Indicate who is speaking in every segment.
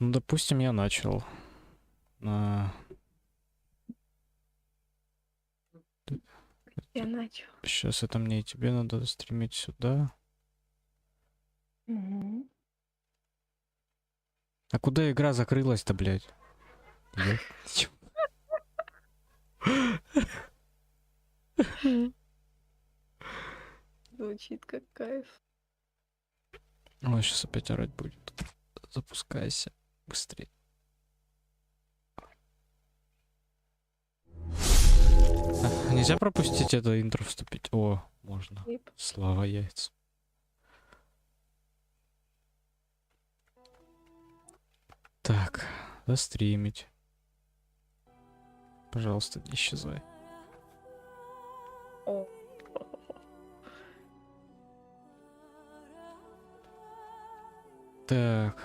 Speaker 1: Ну, допустим, я начал.
Speaker 2: Я начал.
Speaker 1: Сейчас это мне и тебе надо стримить сюда.
Speaker 2: Угу.
Speaker 1: А куда игра закрылась-то, блядь?
Speaker 2: Звучит как кайф.
Speaker 1: Ой, сейчас опять орать будет. Запускайся. Быстрее. Нельзя пропустить это интро вступить? О, можно.
Speaker 2: Клип.
Speaker 1: Слава яйц. Так, застримить. Пожалуйста, не исчезай.
Speaker 2: О.
Speaker 1: Так,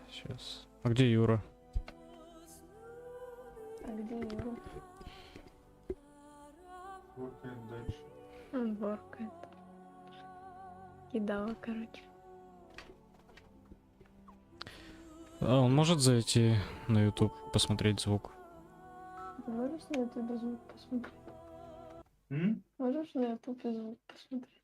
Speaker 1: сейчас. А где Юра?
Speaker 2: А где Юра?
Speaker 3: Воркает дальше.
Speaker 2: Он воркает. Кидала, короче.
Speaker 1: А он может зайти на YouTube, посмотреть звук?
Speaker 2: Можешь на ютубе звук посмотреть?
Speaker 3: М?
Speaker 2: Можешь на ютубе звук посмотреть?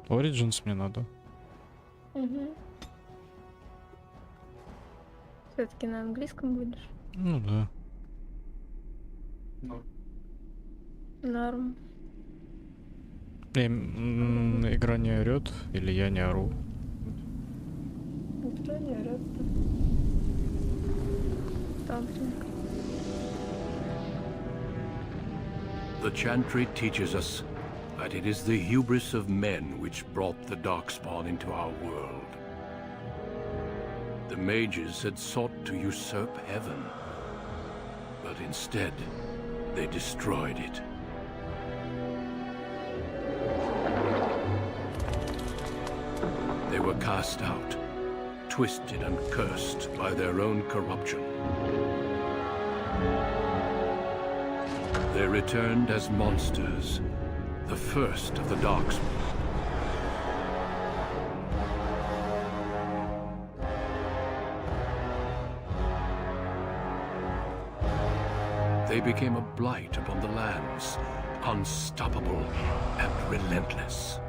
Speaker 1: Origins мне надо.
Speaker 2: Угу. Все-таки на английском будешь?
Speaker 1: Ну да.
Speaker 3: Ну,
Speaker 2: Норм.
Speaker 1: Игра не орет или я не ору?
Speaker 2: Никто не орёт. Топленько.
Speaker 4: The Chantry teaches us that it is the hubris of men which brought the Darkspawn into our world. The mages had sought to usurp heaven, but instead, they destroyed it. They were cast out, twisted and cursed by their own corruption. They returned as monsters, the first of the Darkspawn. They became a blight upon the lands, unstoppable and relentless.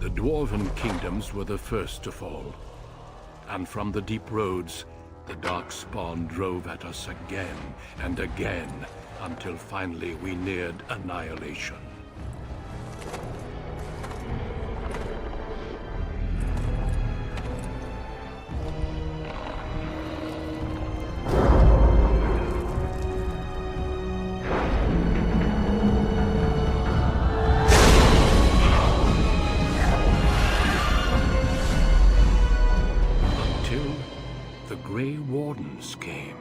Speaker 4: The Dwarven kingdoms were the first to fall, and from the deep roads, the Darkspawn drove at us again and again, until finally we neared annihilation. Until the Grey Wardens came.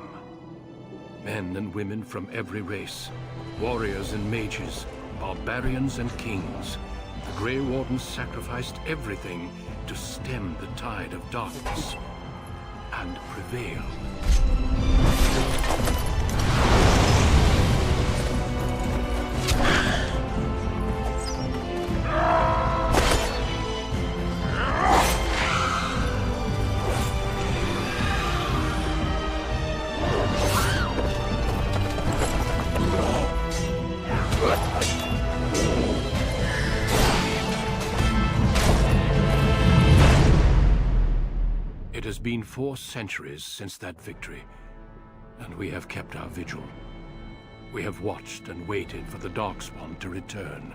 Speaker 4: Men and women from every race, warriors and mages, barbarians and kings. The Grey Wardens sacrificed everything to stem the tide of darkness and prevail. It has been 4 centuries since that victory, and we have kept our vigil. We have watched and waited for the Darkspawn to return.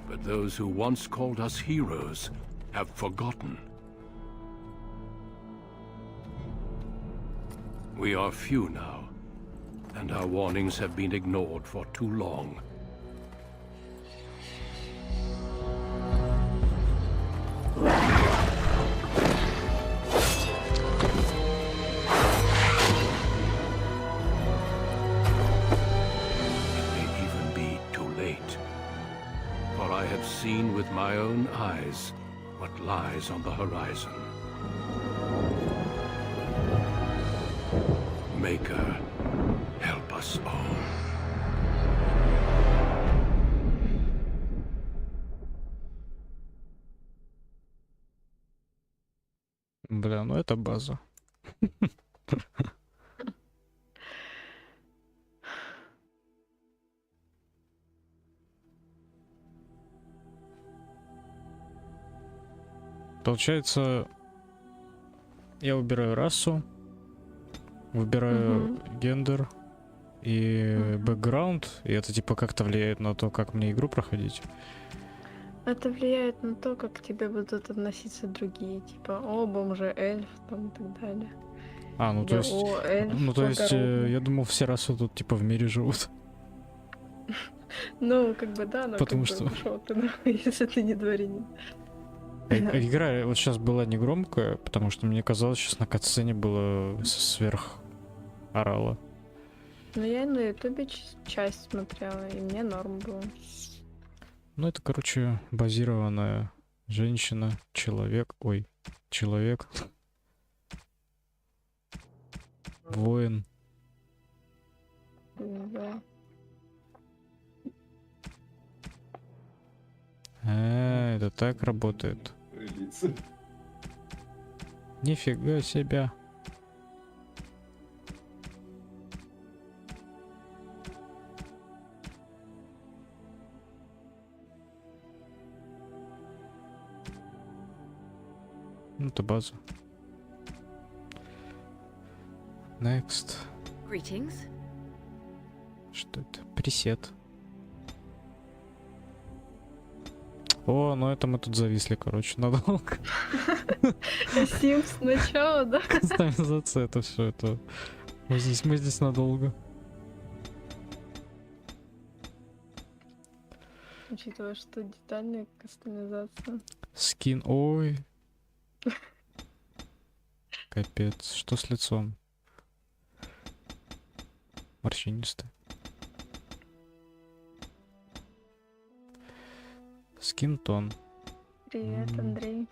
Speaker 4: But those who once called us heroes have forgotten. We are few now, and our warnings have been ignored for too long. It may even be too late. For I have seen with my own eyes what lies on the horizon. Maker, help us all.
Speaker 1: ну это база. Получается, я выбираю расу, выбираю гендер и бэкграунд, и это типа как-то влияет на то, как мне игру проходить.
Speaker 2: Это влияет на то, как к тебе будут относиться другие, типа, о, бомжи, эльф, там и так далее.
Speaker 1: А, ну то
Speaker 2: Или,
Speaker 1: есть,
Speaker 2: о, эльф,
Speaker 1: ну то есть,
Speaker 2: благородный.
Speaker 1: я думал, все расы тут типа в мире живут.
Speaker 2: Ну, как бы да, но
Speaker 1: Потому
Speaker 2: как
Speaker 1: что-
Speaker 2: бы, шо ты, ну, если ты не дворянин.
Speaker 1: Игра вот сейчас была не громкая, потому что мне казалось, сейчас на катсцене было сверх орала.
Speaker 2: Ну, я и на ютубе часть смотрела, и мне норм было.
Speaker 1: Ну, это, короче, базированная женщина, человек, человек, воин.
Speaker 2: Да.
Speaker 1: Это так работает.
Speaker 3: Лица.
Speaker 1: Нифига себя. Ну, это база. Next.
Speaker 5: Greetings.
Speaker 1: Что это? Пресет. О, ну это мы тут зависли, короче, надолго.
Speaker 2: Sims сначала, да?
Speaker 1: Кастомизация, это все это. Мы здесь надолго.
Speaker 2: Учитывая, что детальная кастомизация.
Speaker 1: Скин, ой. Капец, что с лицом? Морщинистый. Скин-тон.
Speaker 2: Привет, Андрей.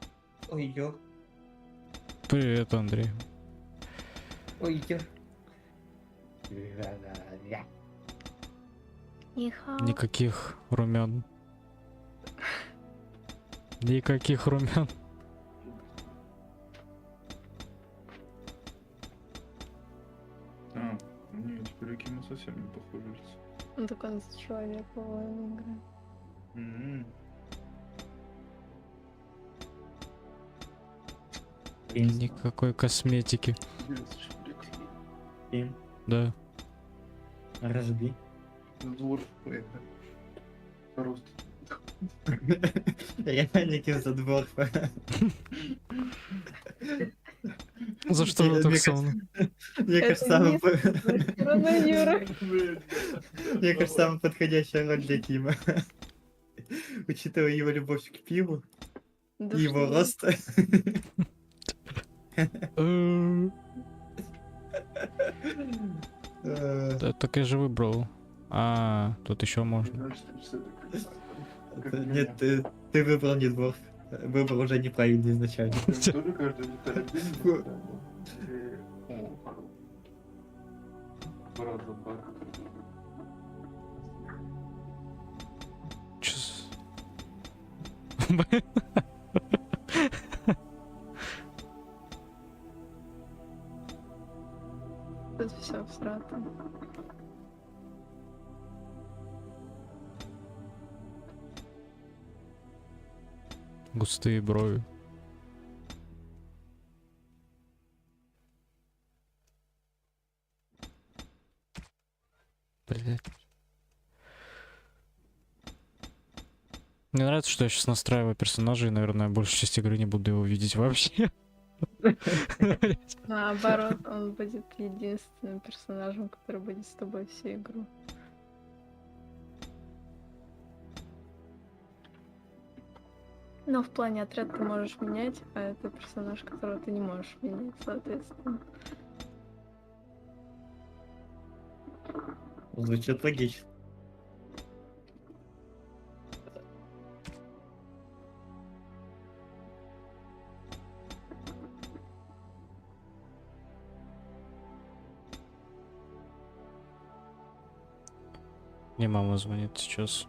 Speaker 6: Ой-ё,
Speaker 1: Привет, Андрей.
Speaker 6: ой-ё.
Speaker 2: Нихао.
Speaker 1: Никаких румян. Никаких румян.
Speaker 3: А, не, теперь Акима совсем не похоже лицо.
Speaker 2: Ну, так он за человека воин играет.
Speaker 3: М-м.
Speaker 1: Никакой косметики.
Speaker 6: Им
Speaker 1: Да.
Speaker 6: разбей.
Speaker 3: Двор это. Рост.
Speaker 6: Реально за двор.
Speaker 1: За что вы так
Speaker 6: Мне
Speaker 1: сонно?
Speaker 6: Мне
Speaker 2: Это
Speaker 6: кажется, самый
Speaker 2: не сторона Юры.
Speaker 6: Мне кажется, самая подходящая роль для Кима. Учитывая его любовь к пиву
Speaker 2: Да
Speaker 6: и его
Speaker 2: что
Speaker 6: рост.
Speaker 1: Да, так я же выбрал. А, тут еще можно.
Speaker 6: Нет, ты выбрал не двор. Выбор уже неправильный изначально.
Speaker 3: Тоже каждая деталь отдельно. О, хорош. Брат за брат.
Speaker 1: Чё с-
Speaker 2: Тут все всрато.
Speaker 1: Густые брови. Блять. Мне нравится, что я сейчас настраиваю персонажа, и, наверное, большую часть игры не буду его видеть вообще.
Speaker 2: Наоборот, он будет единственным персонажем, который будет с тобой всю игру. Но в плане отряд ты можешь менять, а это персонаж, которого ты не можешь менять, соответственно.
Speaker 6: Звучит логично.
Speaker 1: Мне мама звонит сейчас.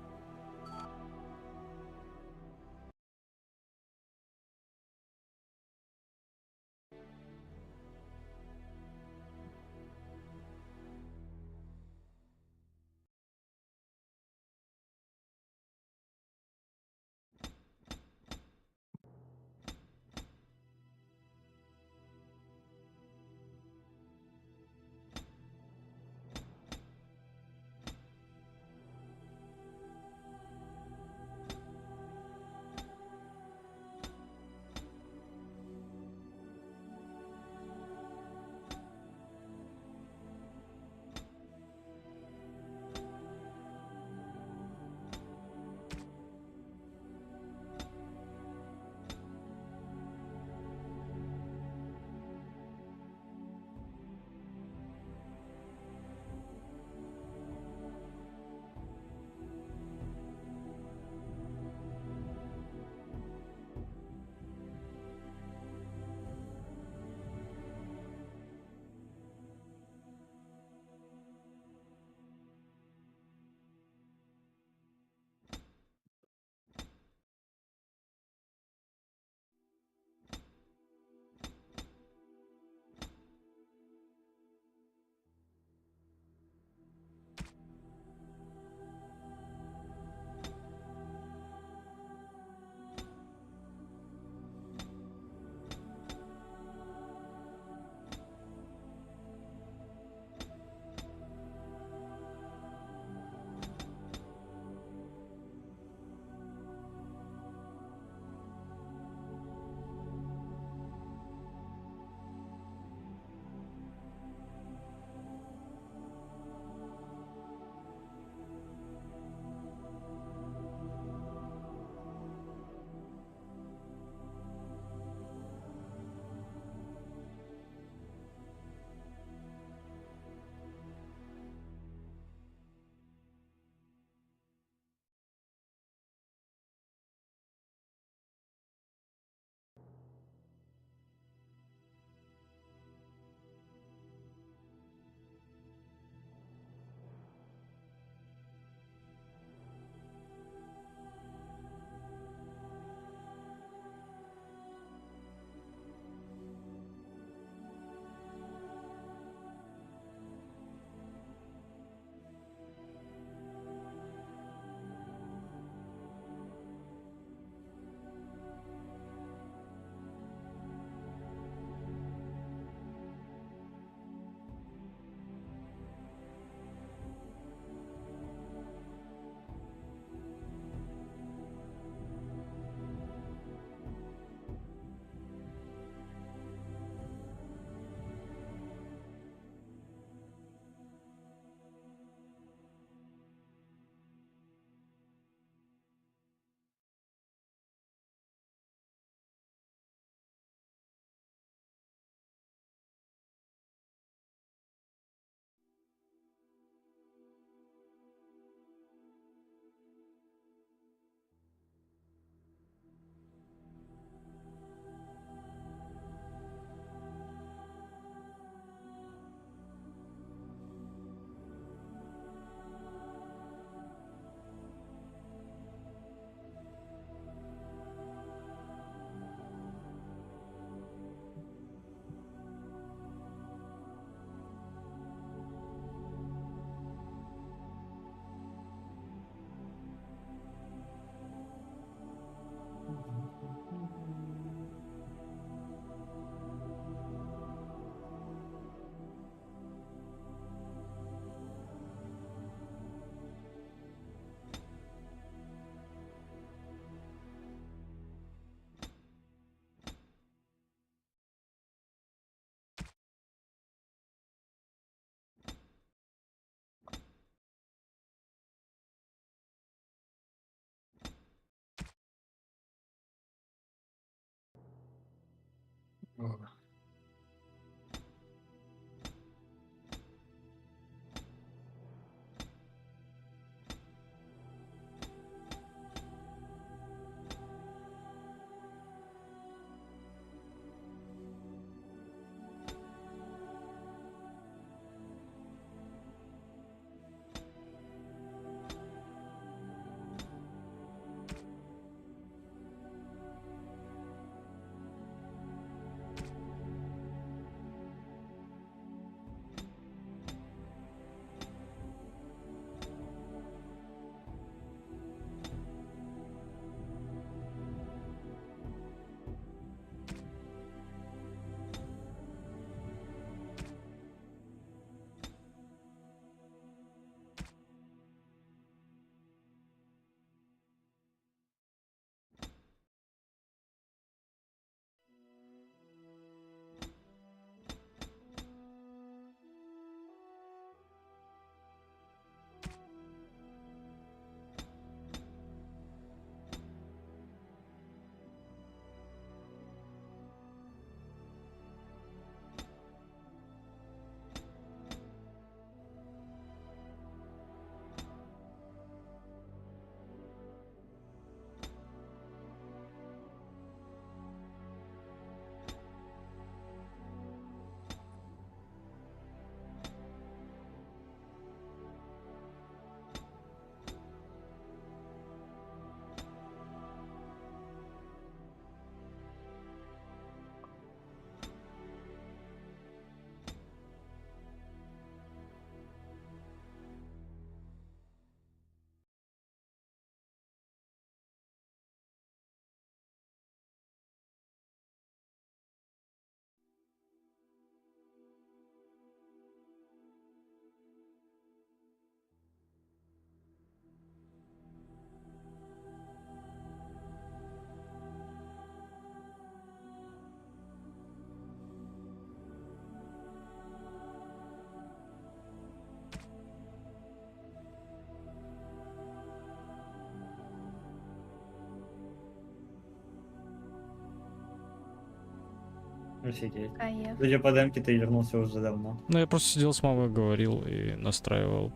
Speaker 6: Офигеть.
Speaker 2: Кайф.
Speaker 6: Судя по демке, ты вернулся уже давно.
Speaker 1: Ну, я просто сидел с мамой, говорил и настраивал.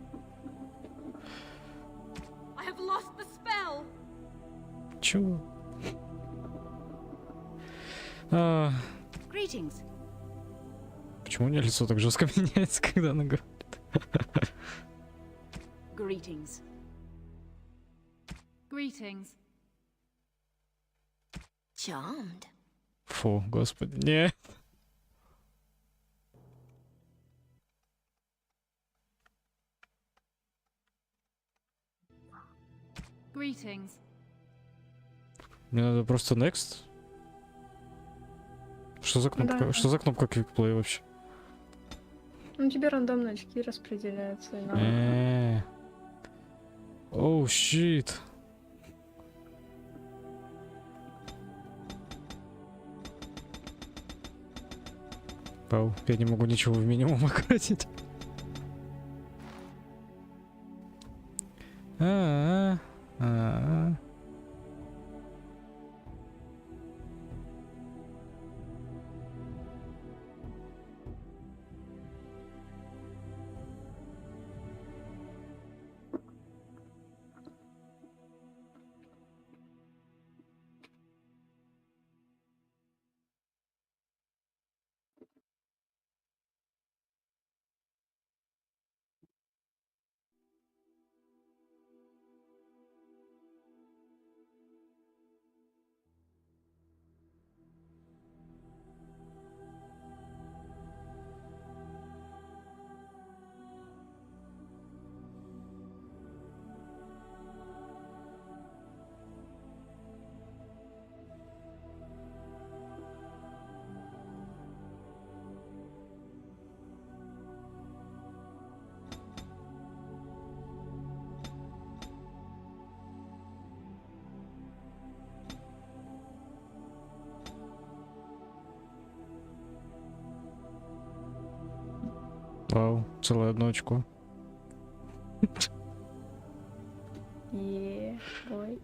Speaker 5: I have lost the spell.
Speaker 1: Чего?
Speaker 5: Greetings.
Speaker 1: Почему у нее лицо так жестко меняется, когда она говорит?
Speaker 5: Greetings. Greetings.
Speaker 7: Charmed.
Speaker 1: Фу, господи, не.
Speaker 5: Greetings.
Speaker 1: Мне надо просто next. Что за кнопка?
Speaker 2: Да.
Speaker 1: Что за кнопка Quick Play вообще?
Speaker 2: Ну тебе рандомно очки распределяются. И надо.
Speaker 1: Оу, щит. Вау, я не могу ничего в минимум ократить. А-а-а. Вау, целое одно очко.
Speaker 2: Ой.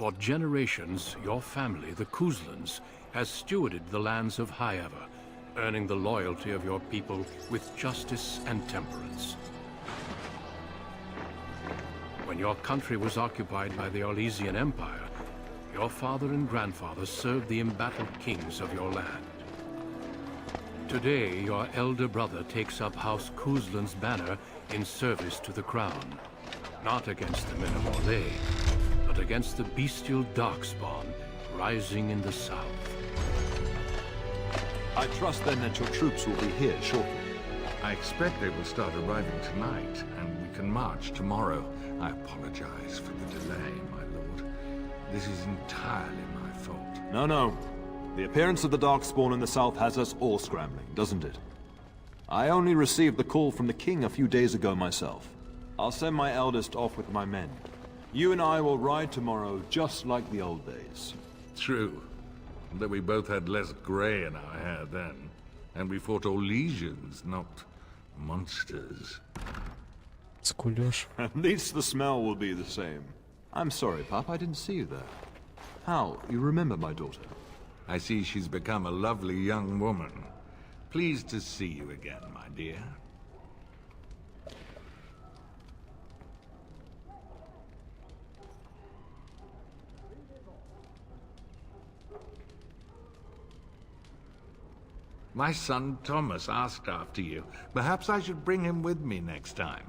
Speaker 4: For generations, your family, the Kuzlans, has stewarded the lands of Highever, earning the loyalty of your people with justice and temperance. When your country was occupied by the Orlesian Empire, your father and grandfather served the embattled kings of your land. Today, your elder brother takes up House Kuzlan's banner in service to the crown. Not against the men of Orlais, but against the bestial Darkspawn rising in the south.
Speaker 7: I trust then that your troops will be here shortly.
Speaker 8: I expect they will start arriving tonight, and we can march tomorrow. I apologize for the delay, my lord. This is entirely my fault.
Speaker 7: No. The appearance of the Darkspawn in the south has us all scrambling, doesn't it? I only received the call from the king a few days ago myself. I'll send my eldest off with my men. You and I will ride tomorrow just like the old days.
Speaker 8: True. Though we both had less grey in our hair then. And we fought Orlesians, not monsters.
Speaker 1: Скулёж.
Speaker 7: At least the smell will be the same. I'm sorry, Pop, I didn't see you there. How? You remember my daughter?
Speaker 8: I see she's become a lovely young woman. Pleased to see you again, my dear. My son Thomas asked after you. Perhaps I should bring him with me next time.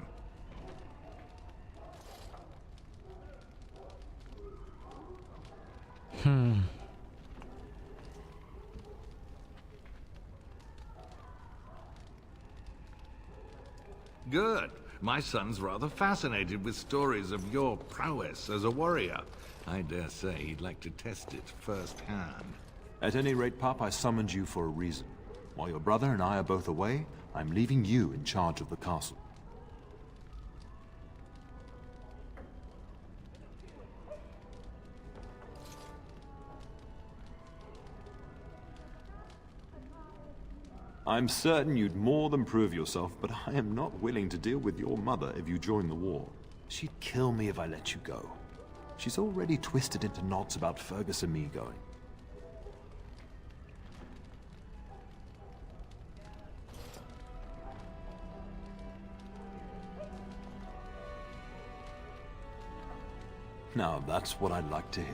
Speaker 8: Good. My son's rather fascinated with stories of your prowess as a warrior. I dare say he'd like to test it firsthand.
Speaker 7: At any rate, Pop, I summoned you for a reason. While your brother and I are both away, I'm leaving you in charge of the castle. I'm certain you'd more than prove yourself, but I am not willing to deal with your mother if you join the war. She'd kill me if I let you go. She's already twisted into knots about Fergus and me going. Now, that's what I'd like to hear.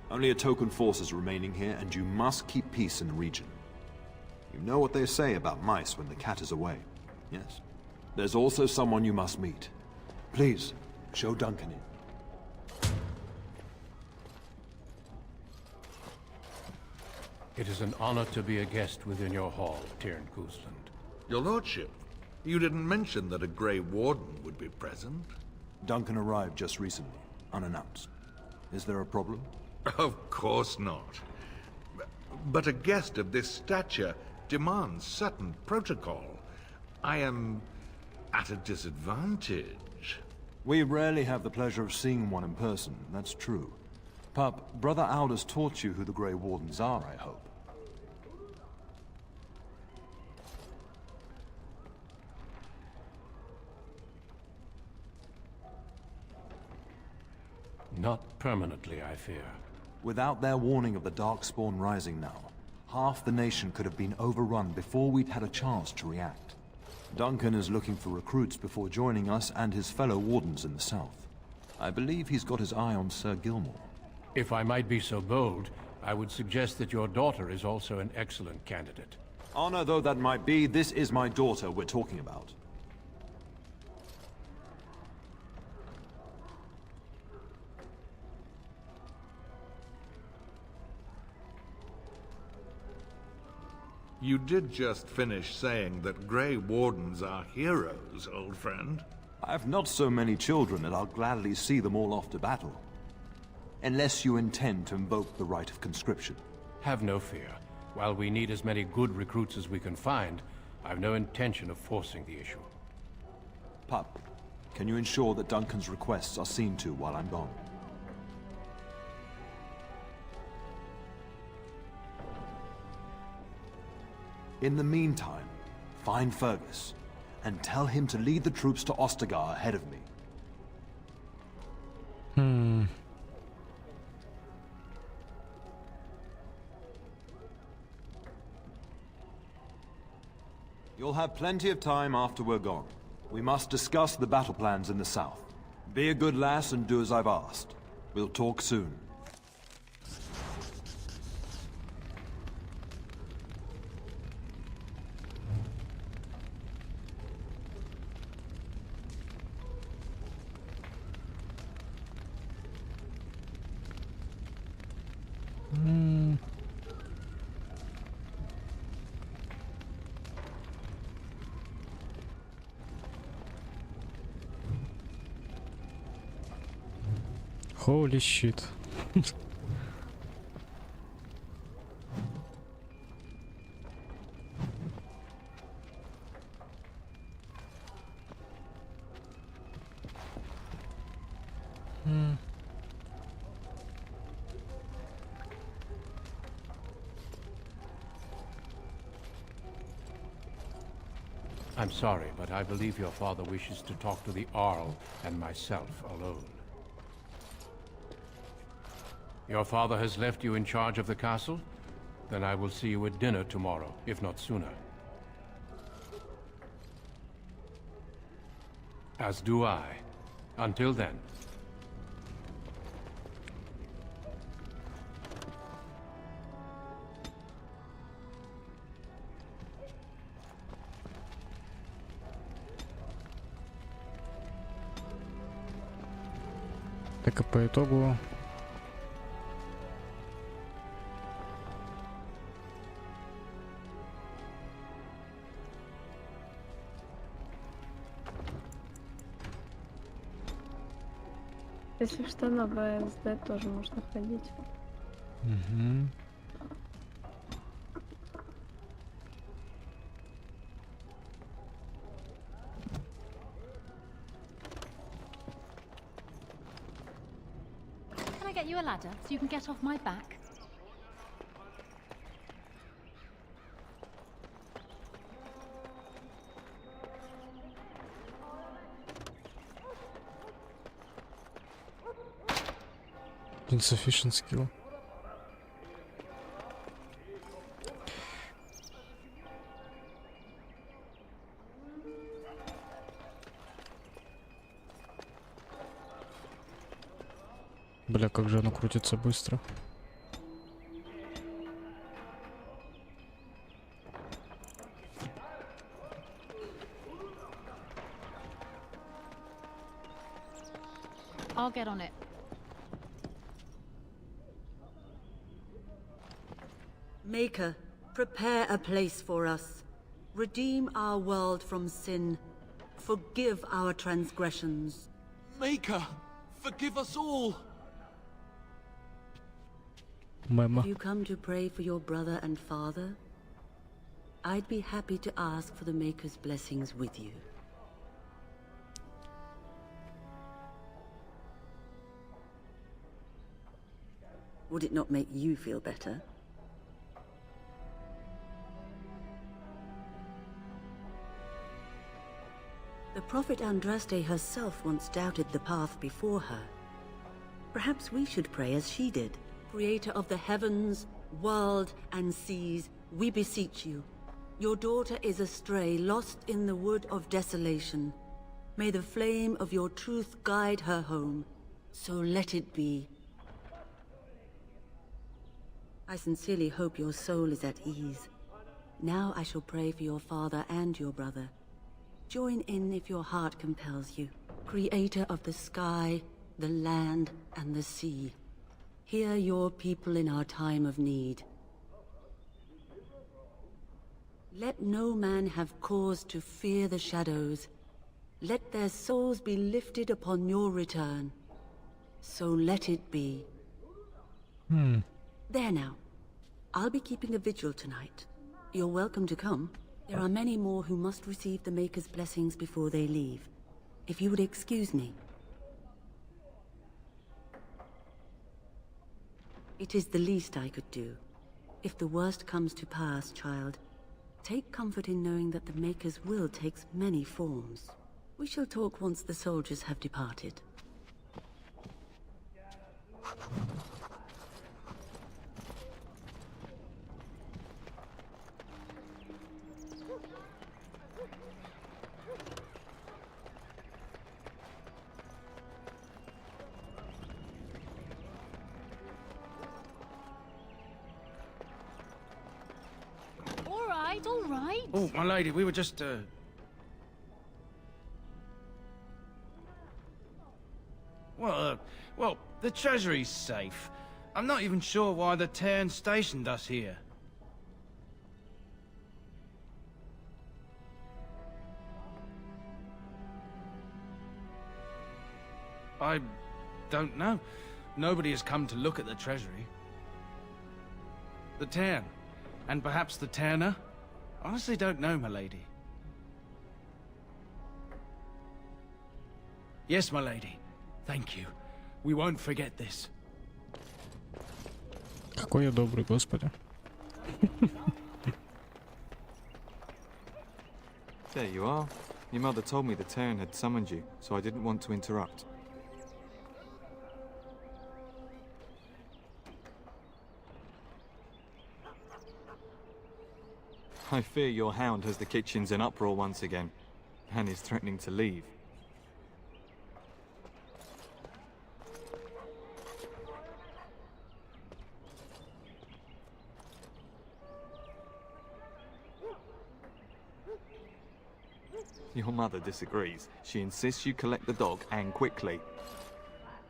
Speaker 7: Only a token force is remaining here, and you must keep peace in the region. You know what they say about mice when the cat is away, yes? There's also someone you must meet. Please, show Duncan in.
Speaker 4: It is an honor to be a guest within your hall, Tyrn Kuzland.
Speaker 8: Your lordship, you didn't mention that a Grey Warden would be present.
Speaker 7: Duncan arrived just recently, unannounced. Is there a problem?
Speaker 8: Of course not. But a guest of this stature demands certain protocol. I am at a disadvantage.
Speaker 7: We rarely have the pleasure of seeing one in person, that's true. Pup, Brother Aldous taught you who the Grey Wardens are, I hope.
Speaker 4: Not permanently, I fear.
Speaker 7: Without their warning of the Darkspawn rising now, half the nation could have been overrun before we'd had a chance to react. Duncan is looking for recruits before joining us and his fellow Wardens in the south. I believe he's got his eye on Sir Gilmore.
Speaker 4: If I might be so bold, I would suggest that your daughter is also an excellent candidate.
Speaker 7: Honor though that might be, this is my daughter we're talking about.
Speaker 8: You did just finish saying that Grey Wardens are heroes, old friend.
Speaker 7: I've not so many children that I'll gladly see them all off to battle. Unless you intend to invoke the right of conscription.
Speaker 4: Have no fear. While we need as many good recruits as we can find, I've no intention of forcing the issue.
Speaker 7: Pup, can you ensure that Duncan's requests are seen to while I'm gone? In the meantime, find Fergus, and tell him to lead the troops to Ostagar ahead of me. You'll have plenty of time after we're gone. We must discuss the battle plans in the south. Be a good lass and do as I've asked. We'll talk soon.
Speaker 1: Holy shit.
Speaker 4: I'm sorry, but I believe your father wishes to talk to the Arl and myself alone. Your father has left you in charge of the castle? Then I will see you at dinner tomorrow, if not sooner. As do I. Until then.
Speaker 1: Так и по итогу...
Speaker 2: Если что, на ВСД тоже можно ходить.
Speaker 1: Угу.
Speaker 5: Can I get you a ladder so you can get off my back?
Speaker 1: Insufficient skill. Бля, как же оно крутится быстро.
Speaker 5: I'll get on it.
Speaker 9: Maker, prepare a place for us. Redeem our world from sin. Forgive our transgressions.
Speaker 10: Maker, forgive us all.
Speaker 1: Мама.
Speaker 9: Have you come to pray for your brother and father? I'd be happy to ask for the Maker's blessings with you. Would it not make you feel better? The Prophet Andraste herself once doubted the path before her. Perhaps we should pray as she did. Creator of the heavens, world, and seas, we beseech you. Your daughter is astray, lost in the wood of desolation. May the flame of your truth guide her home. So let it be. I sincerely hope your soul is at ease. Now I shall pray for your father and your brother. Join in if your heart compels you. Creator of the sky, the land, and the sea. Hear your people in our time of need. Let no man have cause to fear the shadows. Let their souls be lifted upon your return. So let it be. There now. I'll be keeping a vigil tonight. You're welcome to come. There are many more who must receive the Maker's blessings before they leave. If you would excuse me. It is the least I could do. If the worst comes to pass, child, take comfort in knowing that the Maker's will takes many forms. We shall talk once the soldiers have departed.
Speaker 5: right?
Speaker 10: Oh, my lady, we were just, Well, the treasury's safe. I'm not even sure why the Cairn stationed us here. I don't know. Nobody has come to look at the treasury. The Cairn, and perhaps the Tanner? Honestly don't know, my lady. Yes, my lady. Thank you. We won't forget this.
Speaker 1: Какой я добрый, господи.
Speaker 11: There you are. Your mother told me the Terran had summoned you, so I didn't want to interrupt. I fear your hound has the kitchens in uproar once again, and is threatening to leave. Your mother disagrees. She insists you collect the dog, and quickly.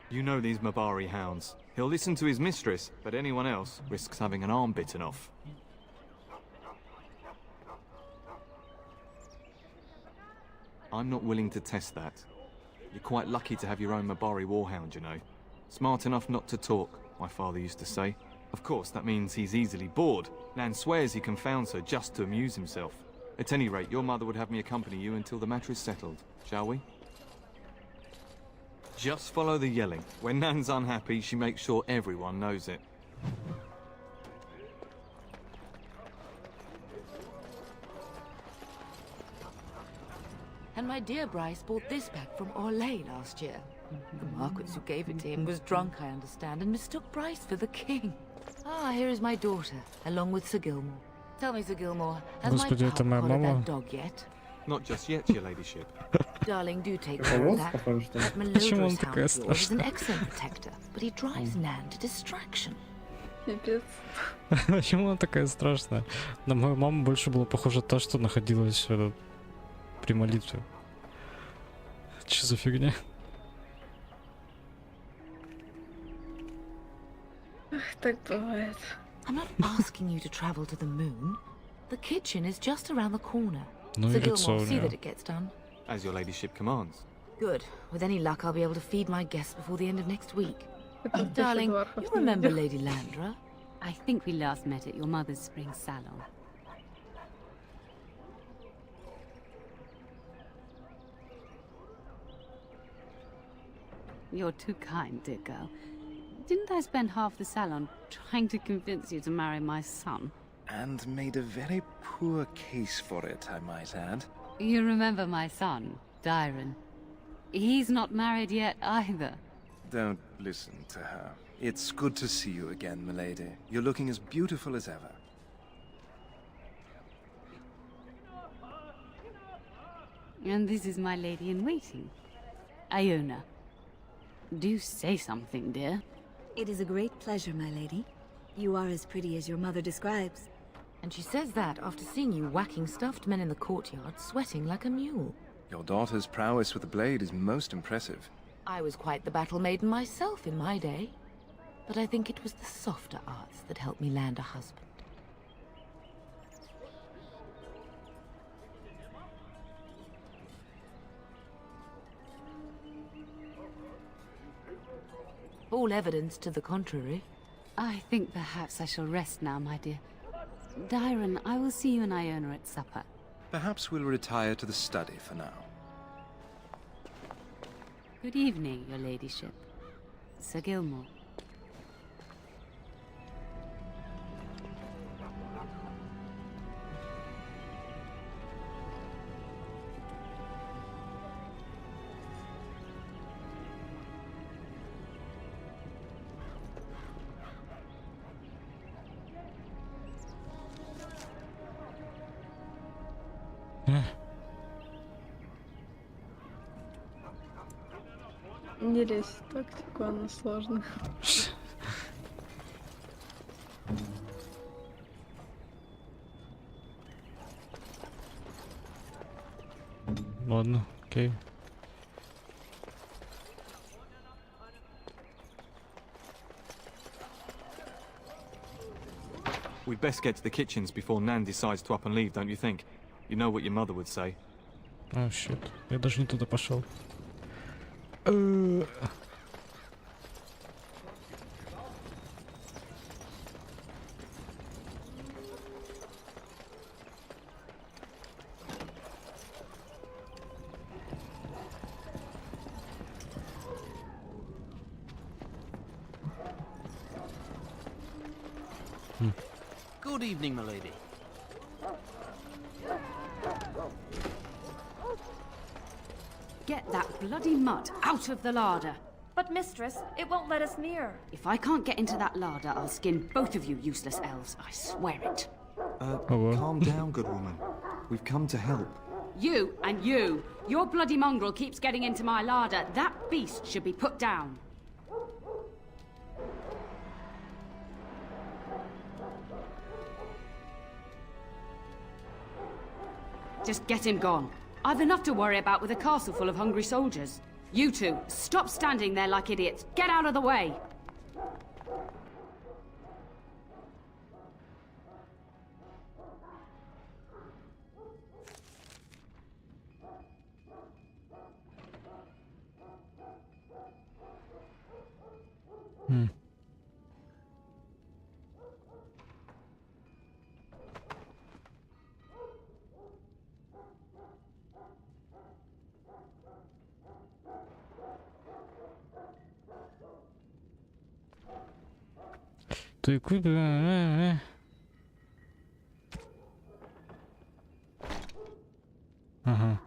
Speaker 11: You know these Mabari hounds. He'll listen to his mistress, but anyone else risks having an arm bitten off. I'm not willing to test that. You're quite lucky to have your own Mabari warhound, you know. Smart enough not to talk, my father used to say. Of course, that means he's easily bored. Nan swears he confounds her just to amuse himself. At any rate, your mother would have me accompany you until the matter is settled, shall we? Just follow the yelling. When Nan's unhappy, she makes sure everyone knows it.
Speaker 12: And my dear Bryce bought this back from Orlais last year. The Marquis who gave it to him was drunk, I understand, and mistook Bryce for the king. Ah, here is my daughter, along with Sir Gilmore. Tell me, Sir Gilmore, has my
Speaker 1: Господи, это
Speaker 12: pal
Speaker 1: моя
Speaker 12: collared
Speaker 1: мама.
Speaker 12: that dog yet?
Speaker 11: Not just yet, your ladyship.
Speaker 12: Darling, do take care of that. That
Speaker 1: Почему
Speaker 12: malodorous
Speaker 1: он такая
Speaker 12: hound of yours is an
Speaker 1: страшная?
Speaker 12: excellent protector, but he drives Nan to distraction.
Speaker 2: Пипец.
Speaker 1: Почему она такая страшная? На мою маму больше было похоже то, что находилась при молитве. Что за фигня?
Speaker 2: Ах, так бывает.
Speaker 12: I'm not asking you to travel to the moon. The kitchen is just around the corner.
Speaker 1: Ну
Speaker 12: Sir
Speaker 1: и лицо
Speaker 12: Gilmore,
Speaker 1: у
Speaker 12: see
Speaker 1: нее.
Speaker 12: that it gets done.
Speaker 11: As your ladyship commands.
Speaker 12: Good. With any luck, I'll be able to feed my guests before the end of next week.
Speaker 2: Этот
Speaker 12: Darling,
Speaker 2: Дюссельдорф
Speaker 12: you
Speaker 2: не
Speaker 12: remember
Speaker 2: видел.
Speaker 12: Lady Landra?
Speaker 5: I think we last met at your mother's spring salon. You're too kind, dear girl. Didn't I spend half the salon trying to convince you to marry my son?
Speaker 13: And made a very poor case for it, I might add.
Speaker 5: You remember my son, Dyron. He's not married yet either.
Speaker 13: Don't listen to her. It's good to see you again, milady. You're looking as beautiful as ever.
Speaker 5: And this is my lady-in-waiting, Iona. Do say something, dear.
Speaker 14: It is a great pleasure, my lady. You are as pretty as your mother describes.
Speaker 12: And she says that after seeing you whacking stuffed men in the courtyard, sweating like a mule.
Speaker 13: Your daughter's prowess with the blade is most impressive.
Speaker 12: I was quite the battle maiden myself in my day. But I think it was the softer arts that helped me land a husband. All evidence to the contrary.
Speaker 5: I think perhaps I shall rest now, my dear. Dyron, I will see you and Iona at supper.
Speaker 13: Perhaps we'll retire to the study for now.
Speaker 5: Good evening, your ladyship. Sir Gilmore.
Speaker 2: Не лезь в тактику, она сложная.
Speaker 1: Ладно, окей.
Speaker 11: We'd best get to the kitchens before Nan decides to up and leave, don't you think? You know what your mother would say.
Speaker 1: А, щит. Я даже не туда пошел.
Speaker 10: Good evening, milady.
Speaker 5: Get that bloody mutt out of the larder.
Speaker 15: But mistress, it won't let us near.
Speaker 5: If I can't get into that larder, I'll skin both of you useless elves. I swear it.
Speaker 11: Calm down, good woman. We've come to help.
Speaker 5: You and you. Your bloody mongrel keeps getting into my larder. That beast should be put down. Just get him gone. I've enough to worry about with a castle full of hungry soldiers. You two, stop standing there like idiots. Get out of the way!
Speaker 1: To equip... Ага.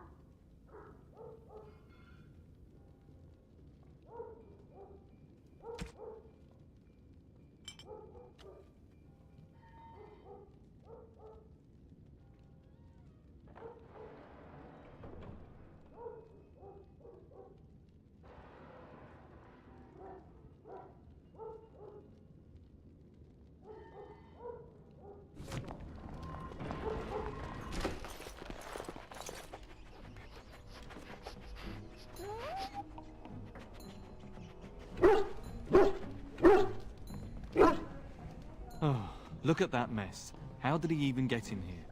Speaker 11: Oh, look at that mess. How did he even get in here?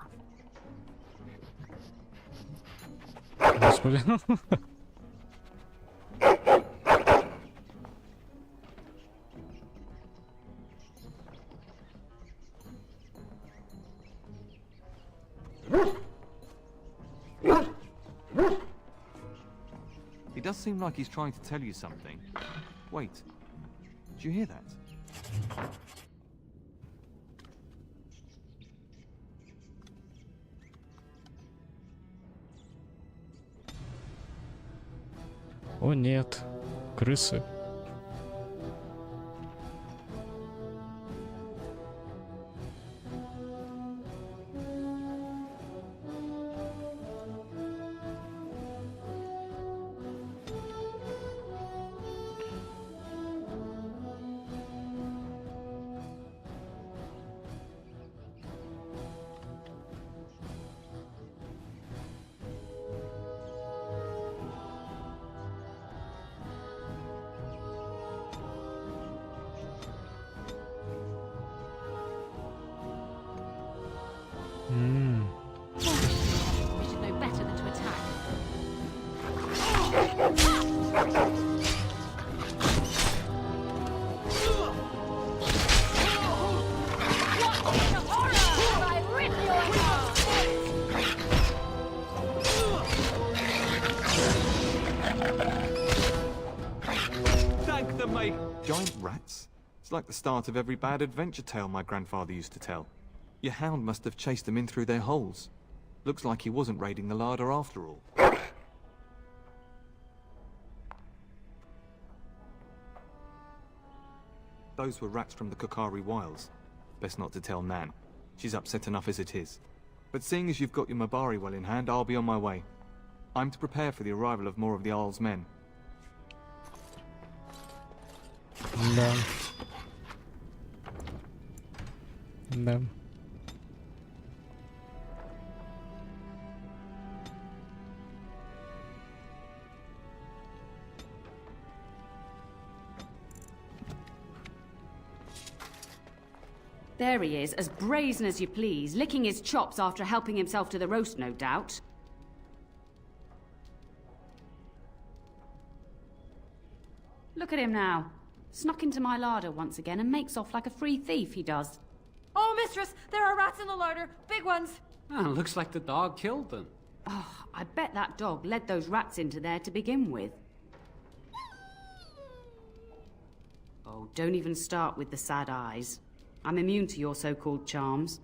Speaker 1: Господи.
Speaker 11: He does seem like he's trying to tell you something. Wait, did you hear that?
Speaker 1: О нет, крысы.
Speaker 5: We should know better than to attack.
Speaker 11: Thank the mate! Giant rats? It's like the start of every bad adventure tale my grandfather used to tell. Your hound must have chased them in through their holes. Looks like he wasn't raiding the larder after all. Those were rats from the Kokari Wilds. Best not to tell Nan. She's upset enough as it is. But seeing as you've got your Mabari well in hand, I'll be on my way. I'm to prepare for the arrival of more of the Arl's men.
Speaker 1: Да. Да.
Speaker 5: There he is, as brazen as you please, licking his chops after helping himself to the roast, no doubt. Look at him now. Snuck into my larder once again and makes off like a free thief, he does.
Speaker 15: Oh, mistress, there are rats in the larder. Big ones.
Speaker 16: Looks like the dog killed them.
Speaker 5: Oh, I bet that dog led those rats into there to begin with. Oh, don't even start with the sad eyes. I'm immune to your so-called charms.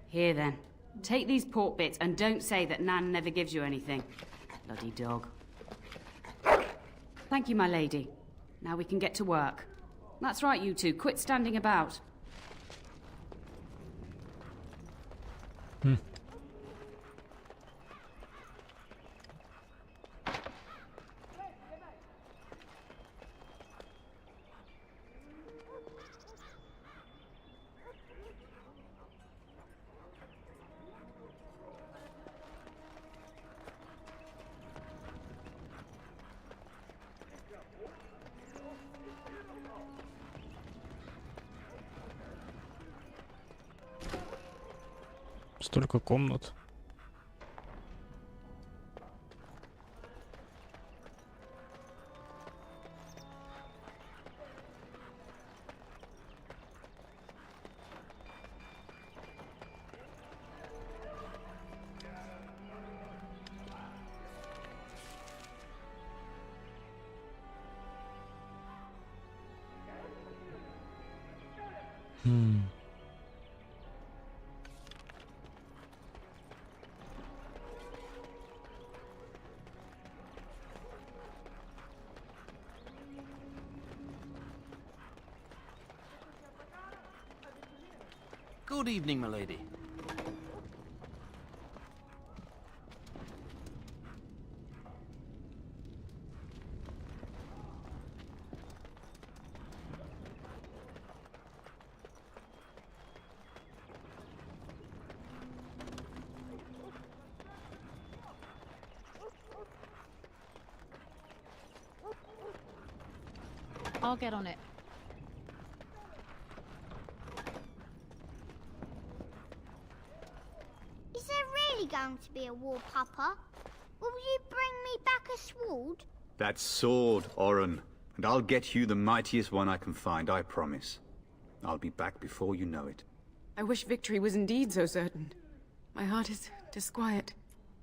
Speaker 5: Here then, take these pork bits and don't say that Nan never gives you anything. Bloody dog. Thank you, my lady. Now we can get to work. That's right, you two. Quit standing about.
Speaker 1: Столько комнат.
Speaker 10: Good evening, milady.
Speaker 15: I'll get on it.
Speaker 17: Is there really going to be a war, Papa? Will you bring me back a sword?
Speaker 18: That sword, Oren. And I'll get you the mightiest one I can find, I promise. I'll be back before you know it.
Speaker 19: I wish victory was indeed so certain. My heart is disquiet.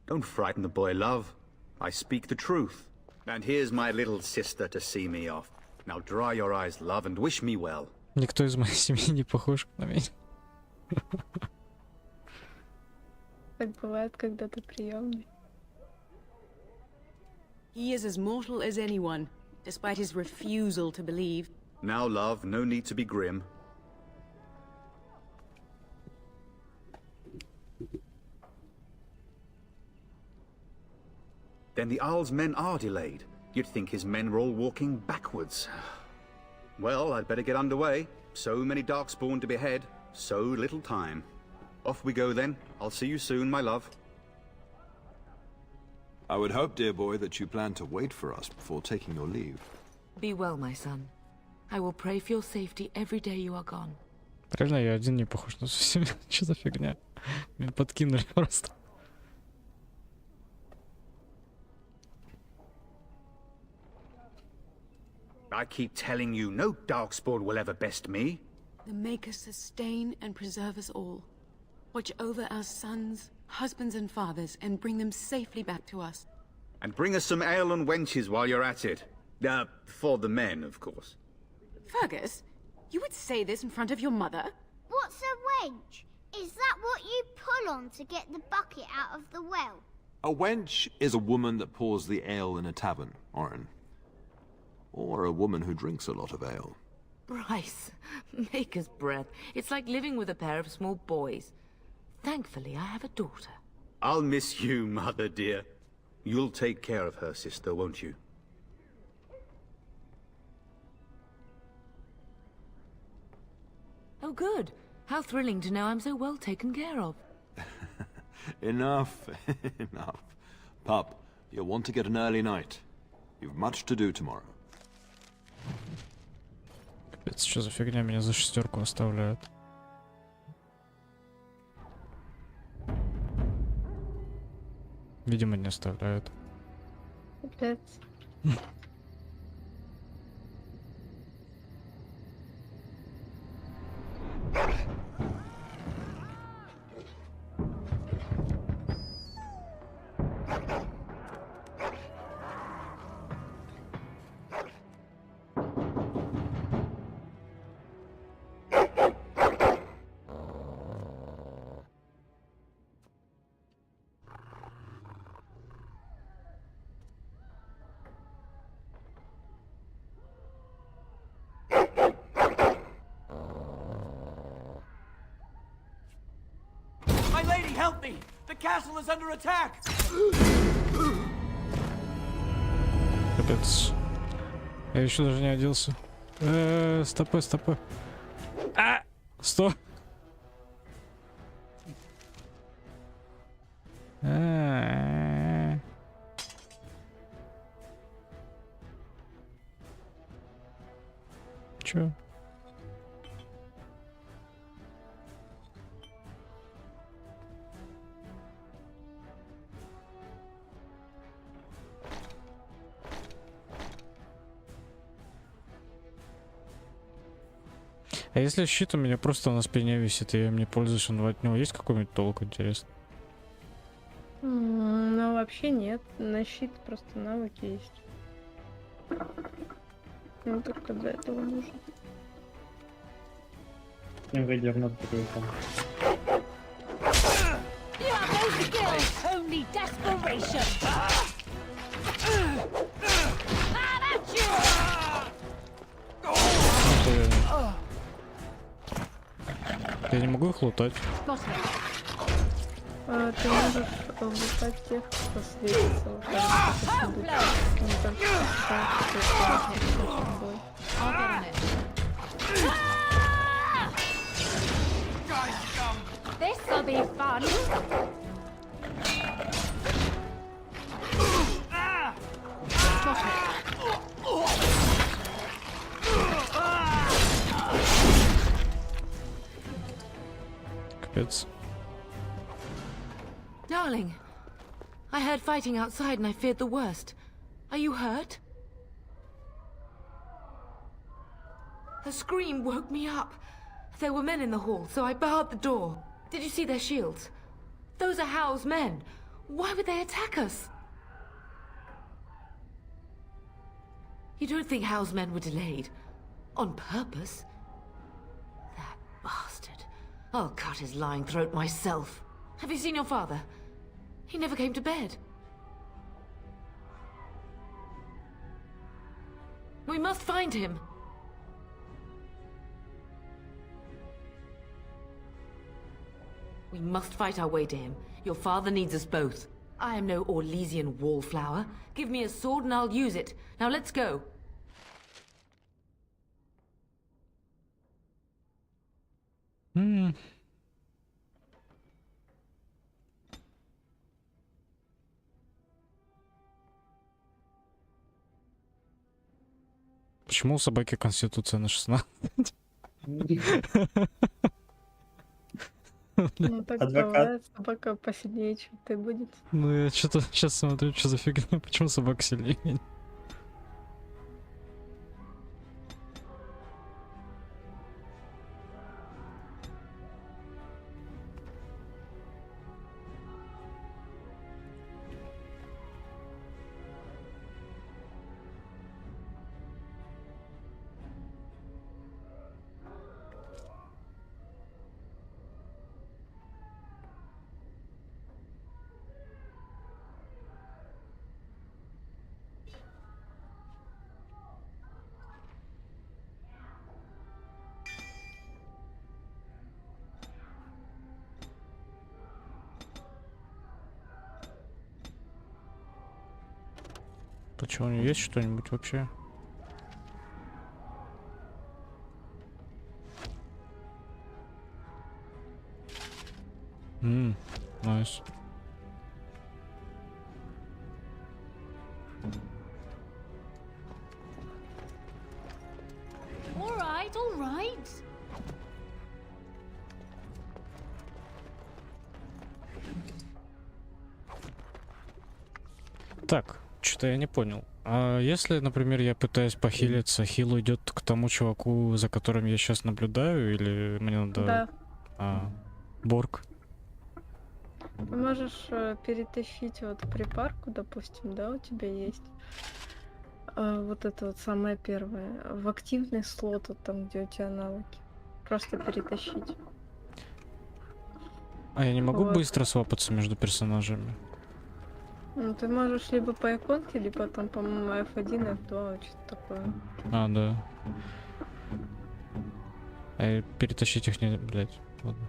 Speaker 18: Don't frighten the boy, love. I speak the truth. And here's my little sister to see me off. Now dry your eyes, love, and wish me well.
Speaker 1: Никто из моей семьи не похож на меня.
Speaker 2: Так бывает, когда ты приемный.
Speaker 19: He is as mortal as anyone, despite his refusal to believe.
Speaker 18: Now, love, no need to be grim. Then the Arl's men are delayed. You'd think his men were all walking backwards. Well, I'd better get underway. So many Darkspawn to behead, so little time. Off we go then. I'll see you soon, my love.
Speaker 7: I would hope, dear boy, that you plan to wait for us before taking your leave.
Speaker 12: Be well, my son. I will pray for your safety every day you are gone.
Speaker 1: Реально, я один не похож на всю семью. Что за фигня? Меня подкинули просто.
Speaker 18: I keep telling you, no Darkspawn will ever best me.
Speaker 19: The Maker sustain and preserve us all. Watch over our sons, husbands and fathers, and bring them safely back to us.
Speaker 18: And bring us some ale and wenches while you're at it. For the men, of course.
Speaker 19: Fergus, you would say this in front of your mother?
Speaker 17: What's a wench? Is that what you pull on to get the bucket out of the well?
Speaker 7: A wench is a woman that pours the ale in a tavern, Oren. Or a woman who drinks a lot of ale.
Speaker 12: Bryce, Maker's breath. It's like living with a pair of small boys. Thankfully, I have a daughter.
Speaker 18: I'll miss you, mother dear. You'll take care of her, sister, won't you?
Speaker 12: Oh, good. How thrilling to know I'm so well taken care of.
Speaker 7: Enough, enough. Pup, you'll want to get an early night. You've much to do tomorrow.
Speaker 1: Капец, что за фигня, меня за шестерку оставляют. Видимо, не оставляют.
Speaker 2: Опять.
Speaker 20: My lady, help me! The castle is under attack!
Speaker 1: Капец. Я еще даже не оделся. Стопы, стопы. А! Сто! Чё? А если щит у меня просто на спине висит, и я им не пользуюсь, он от него есть какой-нибудь толк, интересно?
Speaker 2: Ну, вообще нет. На щит просто навыки есть. Ну, только для этого нужен.
Speaker 6: Не выйдя внутрь там.
Speaker 15: You have no skill, only desperation. At you!
Speaker 1: Я не могу их лутать.
Speaker 2: Ты можешь лутать тех, кто светится. Вот так, не только
Speaker 15: This'll be fun.
Speaker 1: Капец.
Speaker 12: Darling, I heard fighting outside and I feared the worst. Are you hurt? The scream woke me up. There were men in the hall, so I barred the door. Did you see their shields? Those are Howe's men. Why would they attack us? You don't think Howe's men were delayed? On purpose? That bastard. I'll cut his lying throat myself. Have you seen your father? He never came to bed. We must find him. We must fight our way to him. Your father needs us both. I am no Orlesian wallflower. Give me a sword and I'll use it. Now let's go.
Speaker 1: Почему у собаки конституция на 16?
Speaker 2: Ну так бывает, собака посильнее, чем ты будет.
Speaker 1: Ну я что-то сейчас смотрю, что за фигня, почему собака сильнее меня? Почему у нее есть что-нибудь вообще? Найс.
Speaker 15: All right, right, all right.
Speaker 1: Так, что-то я не понял. А если, например, я пытаюсь похилиться, хил идет к тому чуваку, за которым я сейчас наблюдаю, или мне надо...
Speaker 2: Да.
Speaker 1: Борг?
Speaker 2: Ты можешь перетащить вот припарку, допустим, да, у тебя есть. Вот это вот самое первое. В активный слот, вот там, где у тебя навыки. Просто перетащить.
Speaker 1: А я не могу
Speaker 2: Вот.
Speaker 1: быстро свапаться между персонажами?
Speaker 2: Ну, ты можешь либо по иконке, либо там, по-моему, F1, F2, что-то такое.
Speaker 1: А, да. Перетащить их не... Блять, ладно.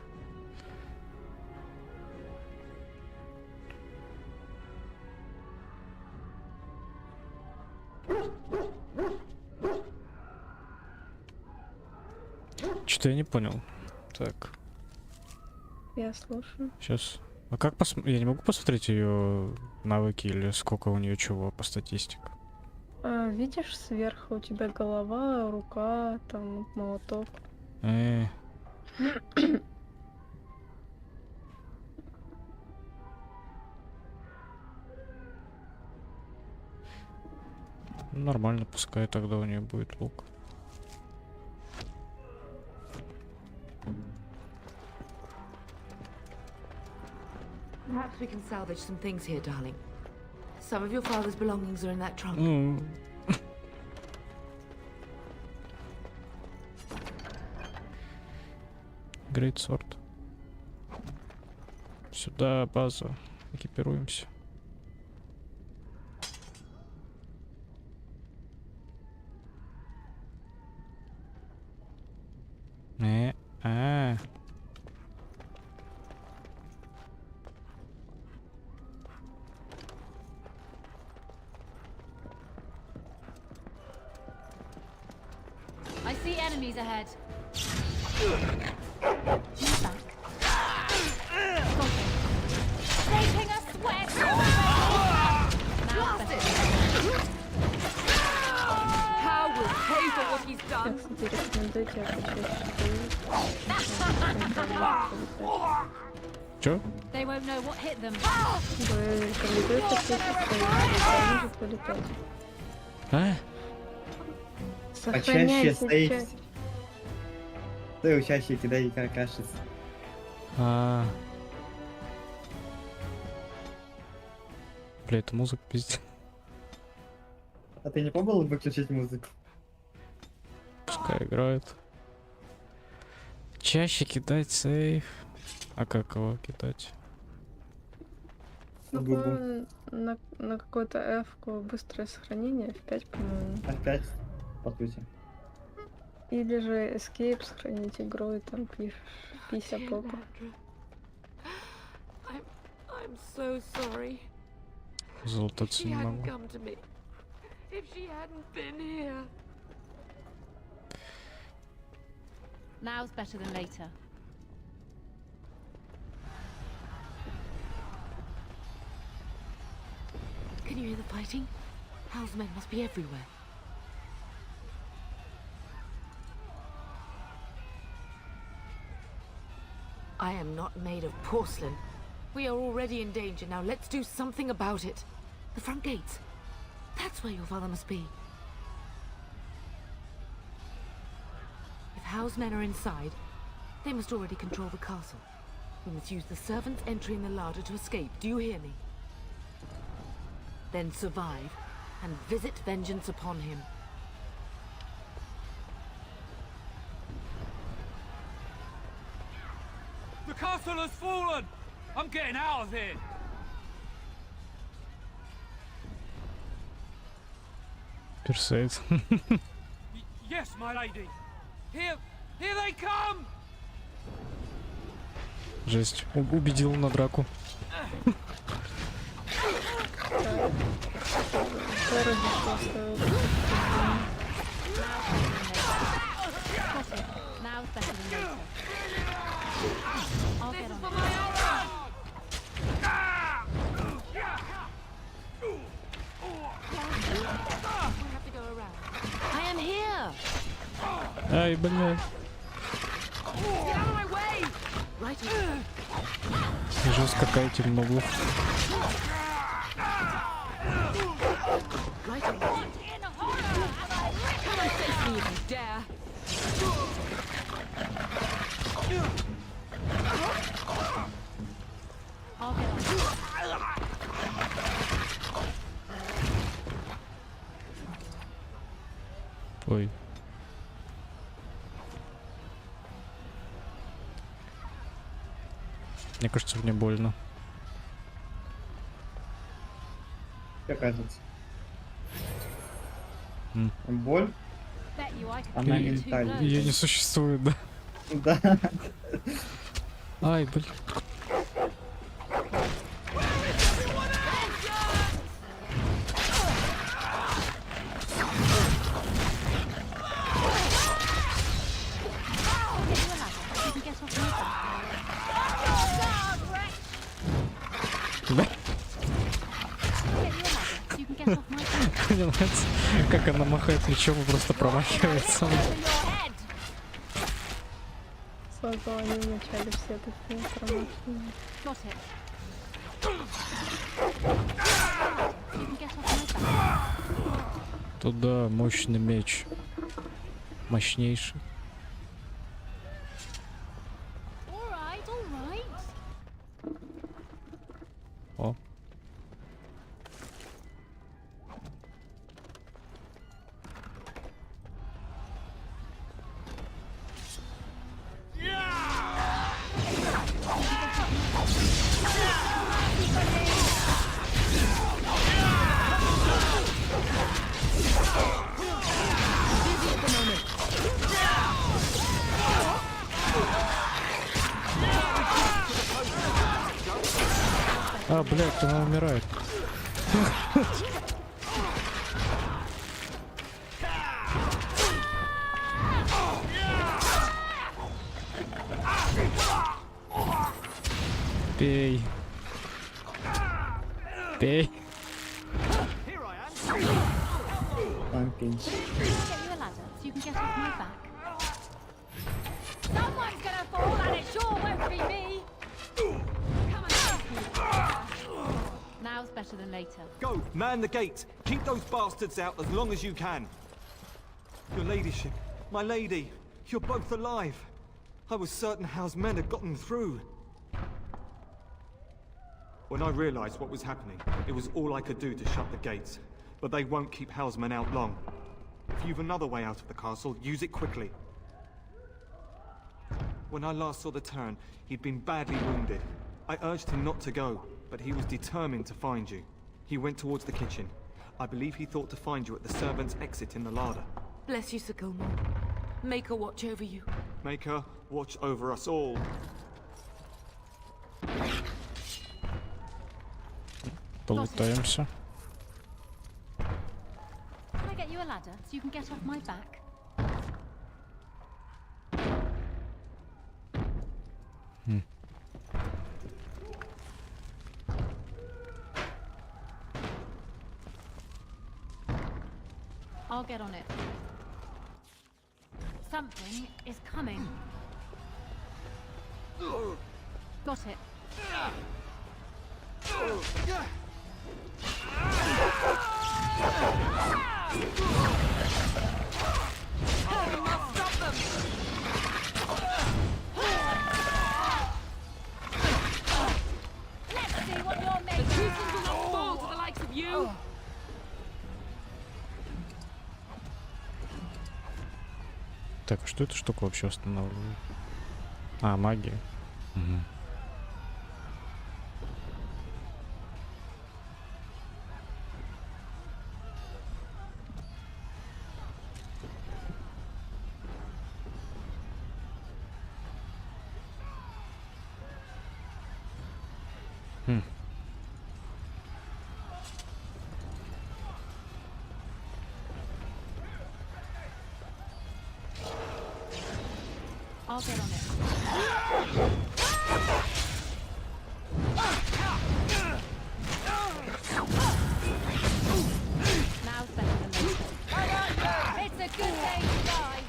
Speaker 1: Что-то я не понял. Так,
Speaker 2: Я слушаю.
Speaker 1: сейчас. А как я не могу посмотреть ее навыки или сколько у нее чего по статистике?
Speaker 2: Видишь, сверху у тебя голова, рука, там молоток.
Speaker 1: Нормально, пускай тогда у нее будет лук.
Speaker 12: Perhaps we can salvage some things here, darling. Some of your father's belongings are in that trunk.
Speaker 1: Great Sword. Сюда база. Экипируемся.
Speaker 15: I see enemies ahead. Making a sweat.
Speaker 12: How will pay for what he's
Speaker 2: Я,
Speaker 12: done?
Speaker 2: кстати, рекомендую тебе
Speaker 1: Чё?
Speaker 15: They won't know what hit them.
Speaker 2: Рекомендую тебе полетать.
Speaker 1: А?
Speaker 6: Почаще
Speaker 2: Сохраняйся,
Speaker 6: сейв. Ты чаще кидай кашиц.
Speaker 1: Бля, это музыка пиздец.
Speaker 6: А ты не пробовал выключить музыку?
Speaker 1: Пускай играет. Чаще кидать сейф. А как его кидать?
Speaker 2: Ну, по-моему, на какой-то F-ку быстрое сохранение, F5, по-моему.
Speaker 6: F5, по сути.
Speaker 2: Или же Escape, сохранить игру, и там пишешь 50 попа.
Speaker 12: I'm so sorry.
Speaker 1: Залутаться
Speaker 12: She
Speaker 1: не
Speaker 12: hadn't
Speaker 1: могу.
Speaker 12: come to me. If she hadn't been here.
Speaker 15: Now's better than later.
Speaker 12: Can you hear the fighting? Hal's men must be everywhere. I am not made of porcelain. We are already in danger. Now let's do something about it. The front gates. That's where your father must be. If Hal's men are inside, they must already control the castle. We must use the servants' entry in the larder to escape. Do you hear me? Then survive and visit vengeance upon him.
Speaker 20: The castle has fallen! I'm getting out of here!
Speaker 1: Персейд.
Speaker 20: Yes, my lady! Here they come!
Speaker 1: Жесть. Убедил на драку.
Speaker 15: Now's better than later. I'll get on it.
Speaker 12: We have to go around.
Speaker 15: I am here!
Speaker 1: Ай, бля.
Speaker 12: Get out of my way! Right.
Speaker 1: Уже скакайте в моглу.
Speaker 12: Right. Come and face me if you dare. I'll get on.
Speaker 1: Ой. Мне кажется, мне больно.
Speaker 6: Как кажется?
Speaker 1: М.
Speaker 6: Боль? Она ментальная.
Speaker 1: Ее не существует, да?
Speaker 6: Да.
Speaker 1: Ай, блин. Да. Мне нравится, как она махает плечом и просто промахивается.
Speaker 2: Слава, они вначале все такие промахивают.
Speaker 1: Туда мощный меч. Мощнейший. О. А, блядь, она умирает. Пей. Пей.
Speaker 6: Окей.
Speaker 15: Someone's gonna fall and it sure won't be me. Now's better than later.
Speaker 20: Go, man the gate. Keep those bastards out as long as you can.
Speaker 11: Your ladyship, my lady, you're both alive. I was certain Hal's men had gotten through. When I realized what was happening, it was all I could do to shut the gates. But they won't keep Hal's men out long. If you've another way out of the castle, use it quickly. When I last saw the Terran, he'd been badly wounded. I urged him not to go, but he was determined to find you. He went towards the kitchen. I believe he thought to find you at the servants' exit in the larder.
Speaker 12: Bless you, Sir Gilmore. Make her watch over you.
Speaker 11: Make her watch over us all.
Speaker 1: Полутаемся.
Speaker 15: Can I get you a ladder so you can get off my back? I'll get on it. Something is coming. Got it. Let's see what you're made of.
Speaker 12: The Teutons will not fall to the likes of you.
Speaker 1: Так, а что эта штука вообще устанавливает? А, магия. Угу.
Speaker 15: I'll get on it. Now's better than later. It's a good day to die.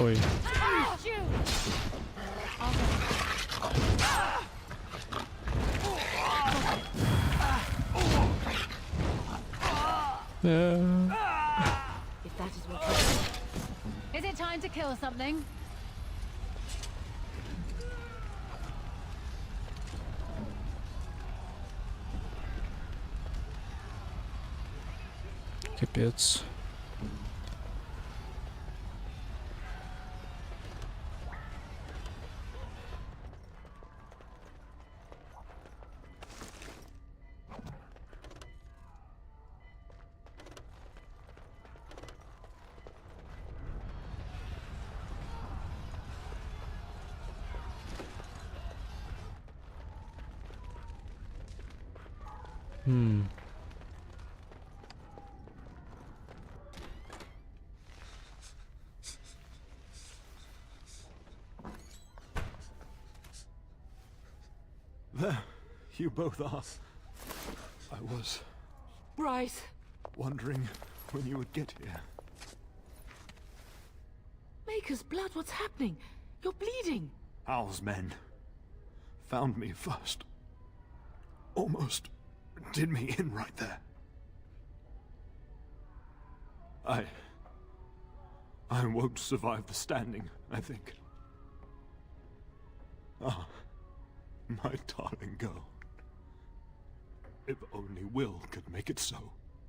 Speaker 1: Ой.
Speaker 12: If that is what you...
Speaker 15: Is it time to kill something?
Speaker 1: Капец.
Speaker 7: There, you both are. I was
Speaker 12: Bryce!
Speaker 7: wondering when you would get here.
Speaker 12: Maker's blood, what's happening? You're bleeding.
Speaker 7: Hal's men found me first. Almost did me in right there. I won't survive the standing, I think. Ah, my darling girl. If only Will could make it so.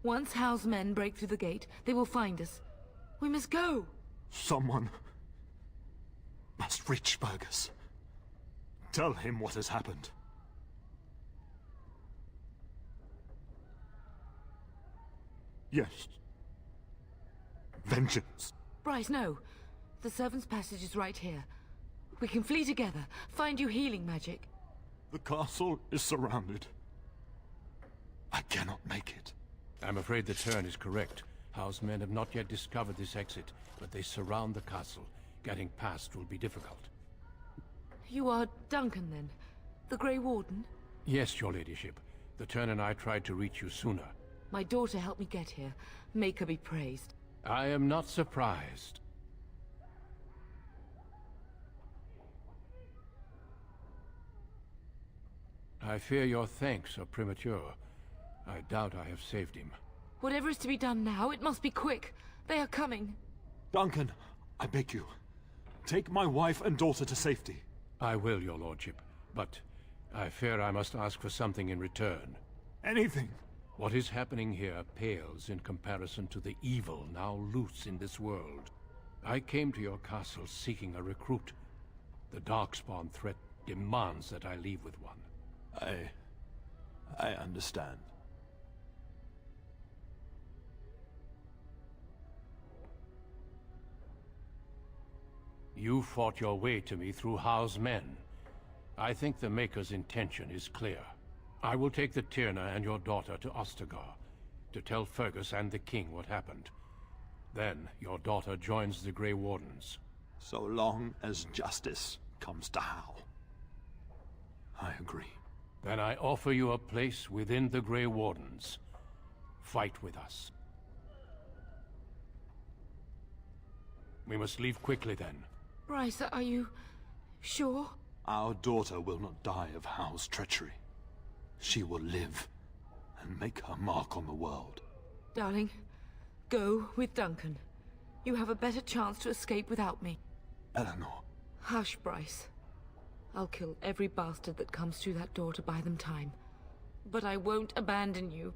Speaker 12: Once Hal's men break through the gate, they will find us. We must go.
Speaker 7: Someone must reach Fergus. Tell him what has happened. Yes. Vengeance.
Speaker 12: Bryce, no. The servant's passage is right here. We can flee together, find you healing magic.
Speaker 7: The castle is surrounded. I cannot make it.
Speaker 4: I'm afraid the Turn is correct. House men have not yet discovered this exit, but they surround the castle. Getting past will be difficult.
Speaker 12: You are Duncan, then? The Grey Warden?
Speaker 4: Yes, your ladyship. The Turn and I tried to reach you sooner.
Speaker 12: My daughter helped me get here. Make her be praised.
Speaker 4: I am not surprised. I fear your thanks are premature. I doubt I have saved him.
Speaker 12: Whatever is to be done now, it must be quick. They are coming.
Speaker 7: Duncan, I beg you. Take my wife and daughter to safety.
Speaker 4: I will, your lordship. But I fear I must ask for something in return.
Speaker 7: Anything.
Speaker 4: What is happening here pales in comparison to the evil now loose in this world. I came to your castle seeking a recruit. The Darkspawn threat demands that I leave with one.
Speaker 7: I understand.
Speaker 4: You fought your way to me through Howe's men. I think the Maker's intention is clear. I will take the Tyrna and your daughter to Ostagar, to tell Fergus and the king what happened. Then your daughter joins the Grey Wardens.
Speaker 7: So long as justice comes to Hal. I agree.
Speaker 4: Then I offer you a place within the Grey Wardens. Fight with us. We must leave quickly then.
Speaker 12: Bryce, are you sure?
Speaker 7: Our daughter will not die of Hal's treachery. She will live and make her mark on the world.
Speaker 12: Darling, go with Duncan. You have a better chance to escape without me.
Speaker 7: Eleanor.
Speaker 12: Hush, Bryce. I'll kill every bastard that comes through that door to buy them time. But I won't abandon you.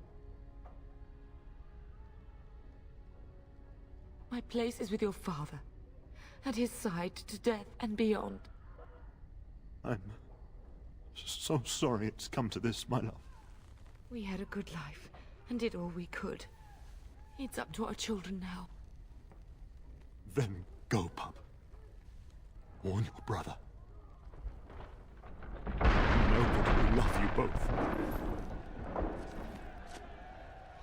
Speaker 12: My place is with your father. At his side to death and beyond.
Speaker 7: I'm so sorry it's come to this, my love.
Speaker 12: We had a good life, and did all we could. It's up to our children now.
Speaker 7: Then go, pup. Warn your brother. You know that we love you both.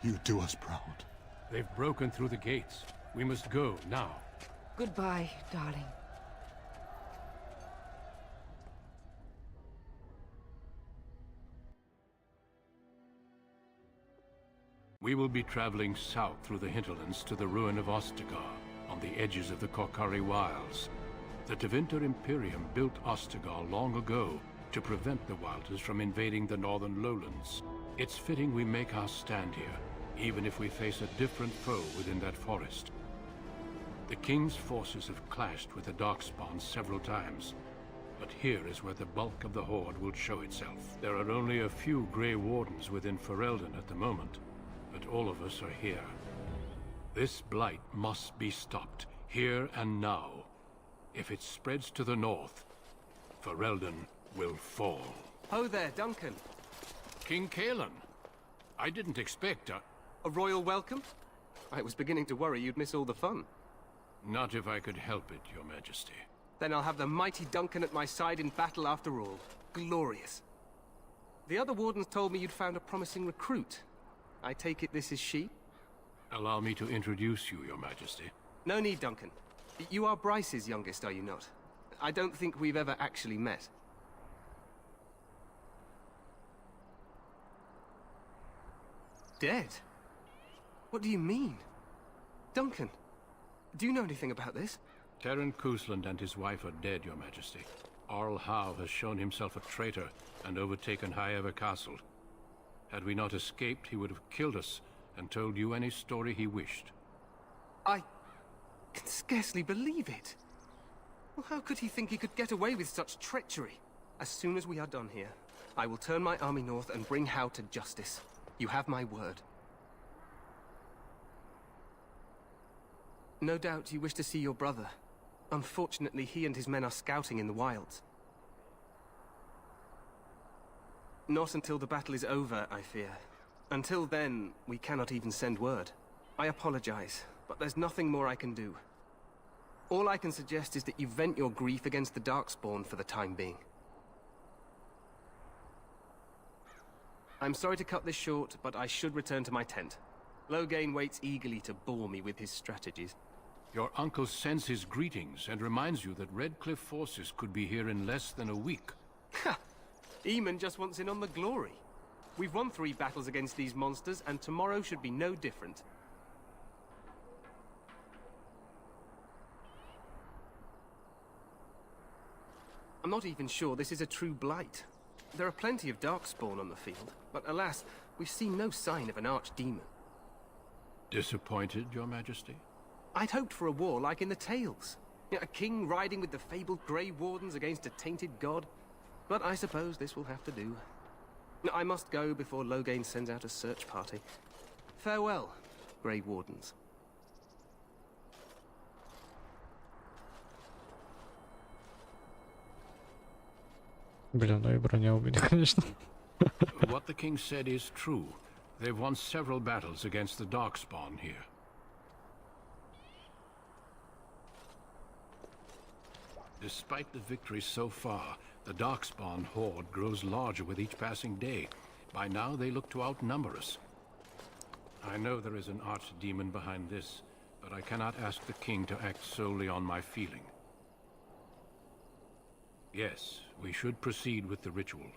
Speaker 7: You do us proud.
Speaker 4: They've broken through the gates. We must go now.
Speaker 12: Goodbye, darling.
Speaker 4: We will be traveling south through the hinterlands to the ruin of Ostagar. on the edges of the Korcari Wilds. The Tevinter Imperium built Ostagar long ago to prevent the Wilders from invading the northern lowlands. It's fitting we make our stand here, even if we face a different foe within that forest. The King's forces have clashed with the Darkspawn several times, but here is where the bulk of the Horde will show itself. There are only a few Grey Wardens within Ferelden at the moment, but all of us are here. This blight must be stopped, here and now. If it spreads to the north, Ferelden will fall.
Speaker 21: Ho there, Duncan.
Speaker 4: King Cailan. I didn't expect
Speaker 21: a royal welcome? I was beginning to worry you'd miss all the fun.
Speaker 4: Not if I could help it, Your Majesty.
Speaker 21: Then I'll have the mighty Duncan at my side in battle after all. Glorious. The other wardens told me you'd found a promising recruit. I take it this is she?
Speaker 4: Allow me to introduce you, Your Majesty.
Speaker 21: No need, Duncan. You are Bryce's youngest, are you not? I don't think we've ever actually met. Dead? What do you mean? Duncan, do you know anything about this?
Speaker 4: Terran Cousland and his wife are dead, Your Majesty. Arl Howe has shown himself a traitor and overtaken High Ever Castle. Had we not escaped, he would have killed us and told you any story he wished.
Speaker 21: I can scarcely believe it. Well, how could he think he could get away with such treachery? As soon as we are done here, I will turn my army north and bring Howe to justice. You have my word. No doubt you wish to see your brother. Unfortunately, he and his men are scouting in the wilds. Not until the battle is over, I fear. Until then, we cannot even send word. I apologize, but there's nothing more I can do. All I can suggest is that you vent your grief against the Darkspawn for the time being. I'm sorry to cut this short, but I should return to my tent. Loghain waits eagerly to bore me with his strategies.
Speaker 4: Your uncle sends his greetings and reminds you that Redcliffe forces could be here in less than a week.
Speaker 21: Ha! Eamon just wants in on the glory. We've won 3 battles against these monsters, and tomorrow should be no different. I'm not even sure this is a true blight. There are plenty of Darkspawn on the field, but alas, we've seen no sign of an archdemon.
Speaker 4: Disappointed, Your Majesty?
Speaker 21: I'd hoped for a war like in the tales. A king riding with the fabled Grey Wardens against a tainted god. But I suppose this will have to do. I must go before Loghain sends out a search party. Farewell, Grey Wardens.
Speaker 1: Блин, ну и броня у меня, конечно.
Speaker 4: What the king said is true. They've won several battles against the Darkspawn here. Despite the victories so far, the Darkspawn horde grows larger with each passing day. By now, they look to outnumber us. I know there is an archdemon behind this, but I cannot ask the king to act solely on my feeling. Yes, we should proceed with the ritual.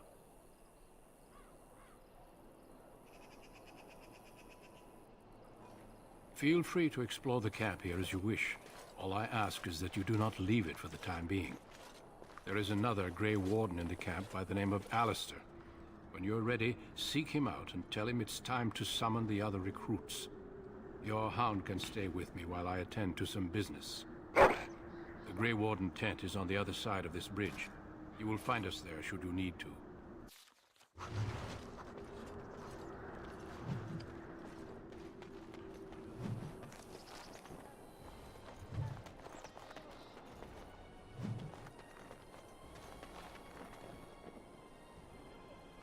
Speaker 4: Feel free to explore the camp here as you wish. All I ask is that you do not leave it for the time being. There is another Grey Warden in the camp by the name of Alistair. When you're ready, seek him out and tell him it's time to summon the other recruits. Your hound can stay with me while I attend to some business. The Grey Warden tent is on the other side of this bridge. You will find us there should you need to.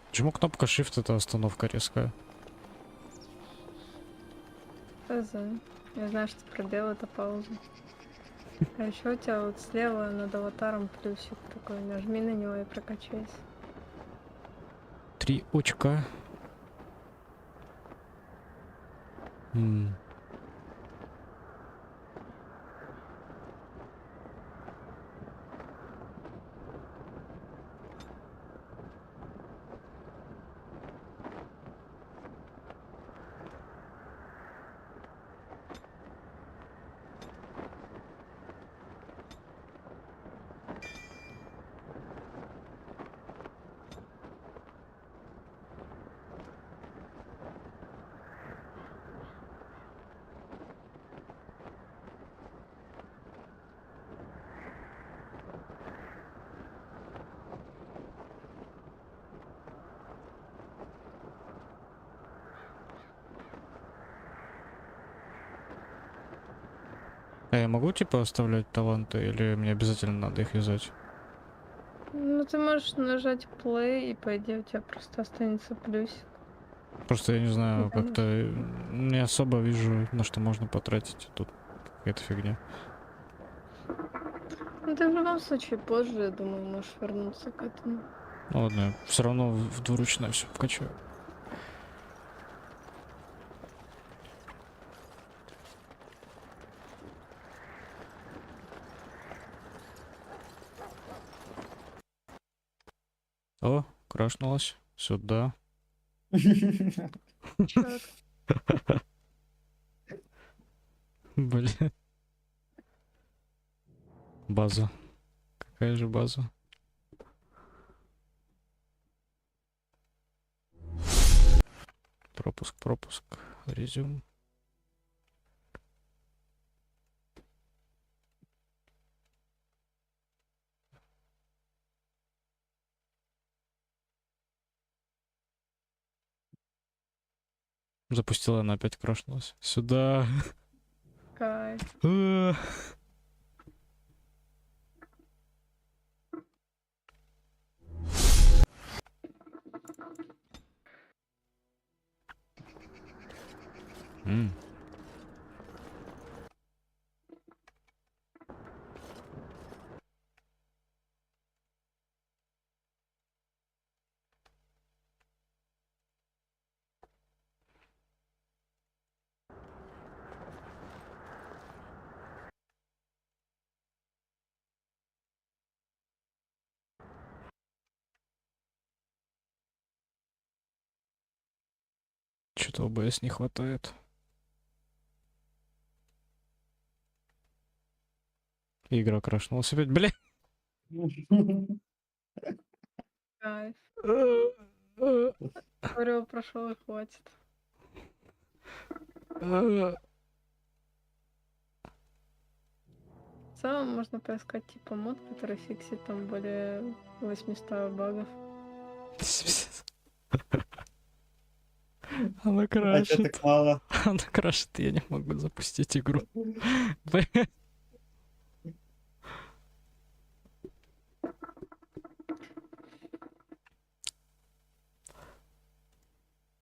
Speaker 1: Почему кнопка Shift это остановка резкая?
Speaker 2: ХЗ. Я знаю, что пробел это пауза. А еще у тебя вот слева над аватаром плюсик такой. Нажми на него и прокачайся.
Speaker 1: 3 очка. А я могу типа оставлять таланты или мне обязательно надо их юзать?
Speaker 2: Ну, ты можешь нажать play, и по идее у тебя просто останется плюсик.
Speaker 1: Просто я не знаю,
Speaker 2: Ну,
Speaker 1: как-то не особо вижу, на что можно потратить. Тут какая-то фигня.
Speaker 2: Ну, ты в любом случае позже, я думаю, можешь вернуться к этому.
Speaker 1: Ну ладно, я все равно в двуручное все вкачаю. О, крашнулась. Сюда. Блин. База. Какая же база? Пропуск. Резюм. Запустила, она опять крашнулась. Сюда.
Speaker 2: Кайф.
Speaker 1: Что-то ОБС не хватает. Игра крашнулась опять, бля.
Speaker 2: Кайф. Орел прошел и хватит. В целом можно поискать типа мод, который фиксит там более 800 багов.
Speaker 1: Она
Speaker 6: А чё
Speaker 1: крашит.
Speaker 6: так мало?
Speaker 1: Она крашит, я не могу запустить игру.